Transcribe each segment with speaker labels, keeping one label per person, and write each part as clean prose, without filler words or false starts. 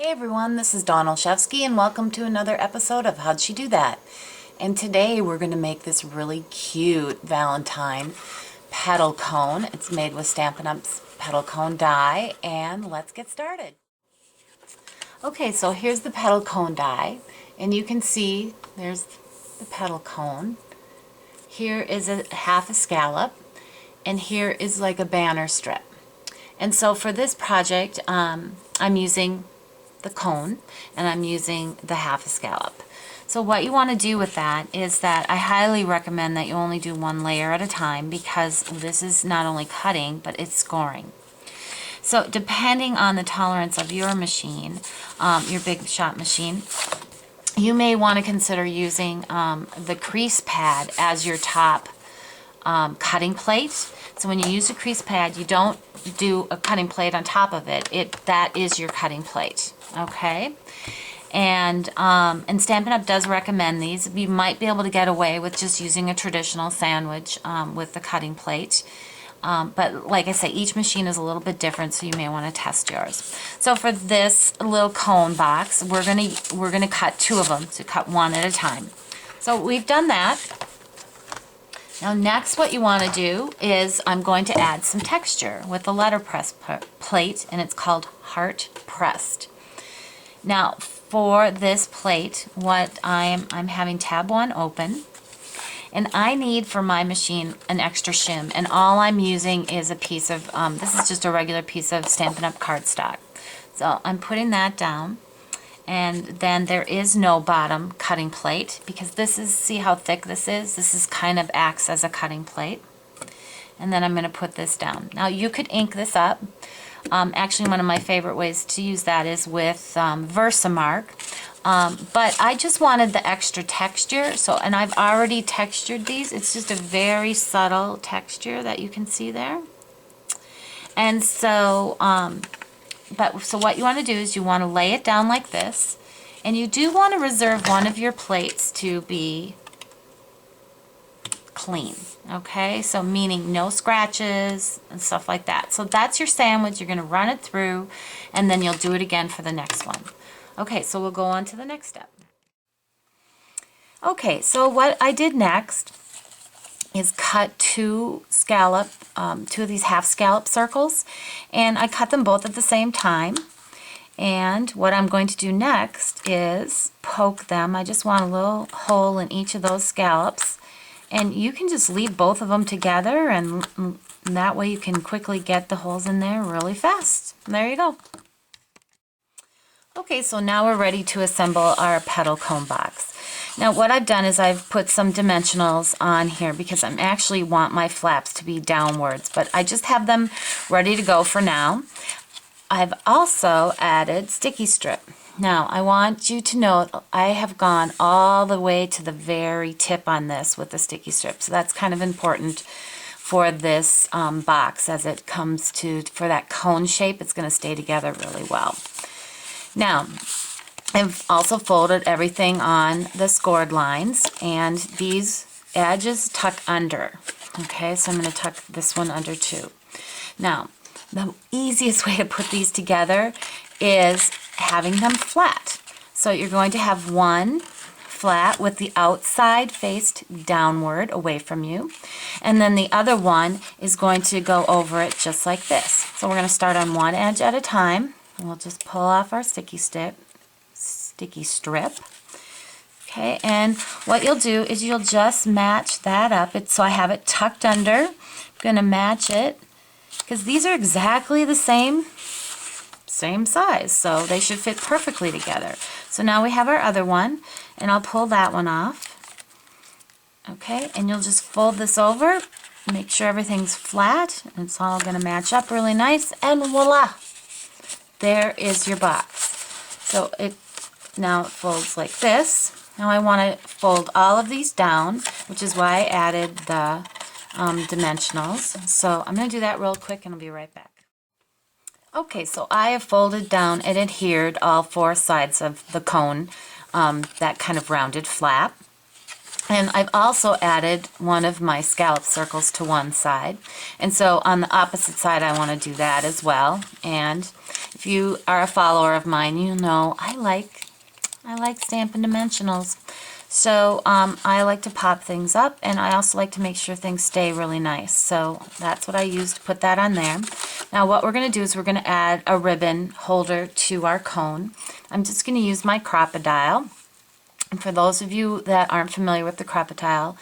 Speaker 1: Hey everyone, this is Dawn Olszewski and welcome to another episode of How'd She Do That? And today we're going to make this really cute Valentine petal cone. It's made with Stampin' Up's Petal Cone Die, and let's get started. Okay, so here's the petal cone die, and you can see there's the petal cone. Here is a half a scallop, and here is like a banner strip. And so for this project, I'm using the cone and I'm using the half a scallop. So what you want to do with that is that I highly recommend that you only do one layer at a time, because this is not only cutting but it's scoring. So depending on the tolerance of your machine, your big shot machine, you may want to consider using the Crease Pad as your top cutting plate. So when you use a Crease Pad, you don't do a cutting plate on top of it. That is your cutting plate, okay? And Stampin' Up does recommend these. You might be able to get away with just using a traditional sandwich with the cutting plate. But like I say, each machine is a little bit different, so you may want to test yours. So for this little cone box, we're gonna cut two of them, so cut one at a time. So we've done that. Now next what you want to do is I'm going to add some texture with the letterpress plate, and it's called Heart Pressed. Now for this plate, what I'm having tab 1 open, and I need for my machine an extra shim, and all I'm using is a piece of, this is just a regular piece of Stampin' Up cardstock. So I'm putting that down. And then there is no bottom cutting plate, because this is, see how thick this is? This is kind of acts as a cutting plate. And then I'm going to put this down. Now you could ink this up. Actually, one of my favorite ways to use that is with Versamark. But I just wanted the extra texture, and I've already textured these. It's just a very subtle texture that you can see there. And so so what you want to do is you want to lay it down like this, and you do want to reserve one of your plates to be clean, okay? So meaning no scratches and stuff like that. So that's your sandwich. You're going to run it through, and then you'll do it again for the next one. Okay, so we'll go on to the next step. Okay, so what I did next is cut two of these half scallop circles, and I cut them both at the same time. And what I'm going to do next is poke them. I just want a little hole in each of those scallops, and you can just leave both of them together, and that way you can quickly get the holes in there really fast. There you go. Okay, so now we're ready to assemble our petal cone box. Now what I've done is I've put some dimensionals on here, because I actually want my flaps to be downwards, but I just have them ready to go for now. I've also added sticky strip. Now I want you to know I have gone all the way to the very tip on this with the sticky strip, so that's kind of important for this box as it comes to, for that cone shape, it's going to stay together really well. Now I've also folded everything on the scored lines, and these edges tuck under. Okay, so I'm going to tuck this one under too. Now, the easiest way to put these together is having them flat. So you're going to have one flat with the outside faced downward away from you, and then the other one is going to go over it just like this. So we're going to start on one edge at a time. We'll just pull off our sticky strip. Okay, and what you'll do is you'll just match that up. So I have it tucked under. I'm going to match it, because these are exactly the same size, so they should fit perfectly together. So now we have our other one, and I'll pull that one off. Okay, and you'll just fold this over, make sure everything's flat, and it's all going to match up really nice, and voila! There is your box. So now it folds like this. Now I want to fold all of these down, which is why I added the dimensionals. So I'm going to do that real quick, and I'll be right back. Okay, so I have folded down and adhered all four sides of the cone, that kind of rounded flap. And I've also added one of my scallop circles to one side. And so on the opposite side, I want to do that as well. And if you are a follower of mine, you know I like Stampin' Dimensionals. So I like to pop things up, and I also like to make sure things stay really nice. So that's what I use to put that on there. Now what we're going to do is we're going to add a ribbon holder to our cone. I'm just going to use my Crocodile. And for those of you that aren't familiar with the Crocodile,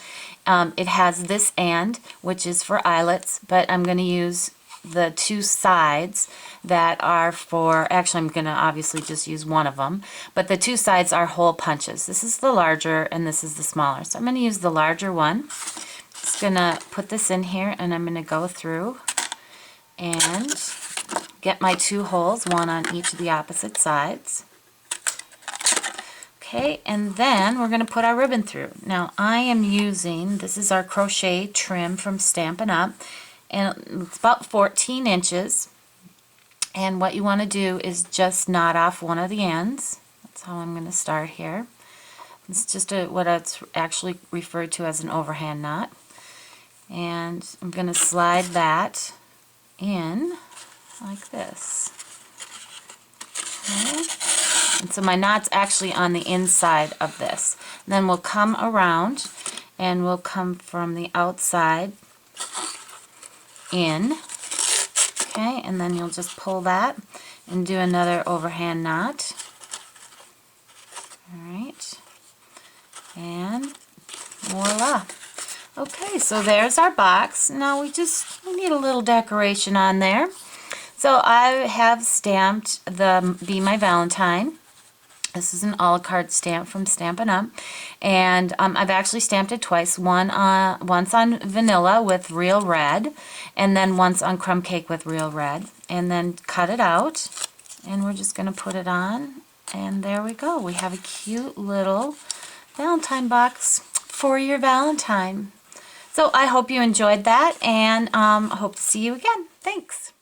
Speaker 1: it has this end, which is for eyelets, but I'm going to use the two sides that are for, actually I'm going to obviously just use one of them, but the two sides are hole punches. This is the larger and this is the smaller. So I'm going to use the larger one. Just going to put this in here, and I'm going to go through and get my two holes, one on each of the opposite sides. Okay, and then we're going to put our ribbon through. Now I am using, this is our crochet trim from Stampin' Up, and it's about 14 inches. And what you want to do is just knot off one of the ends. That's how I'm going to start here. It's just what it's actually referred to as an overhand knot. And I'm going to slide that in like this. Okay. And so my knot's actually on the inside of this. And then we'll come around, and we'll come from the outside in. Okay, and then you'll just pull that and do another overhand knot. Alright. And voila. Okay, so there's our box. Now we need a little decoration on there. So I have stamped the Be My Valentine. This is an a la carte stamp from Stampin' Up. And I've actually stamped it twice. Once on vanilla with real red, and then once on crumb cake with real red. And then cut it out. And we're just going to put it on. And there we go. We have a cute little Valentine box for your Valentine. So I hope you enjoyed that, and I hope to see you again. Thanks.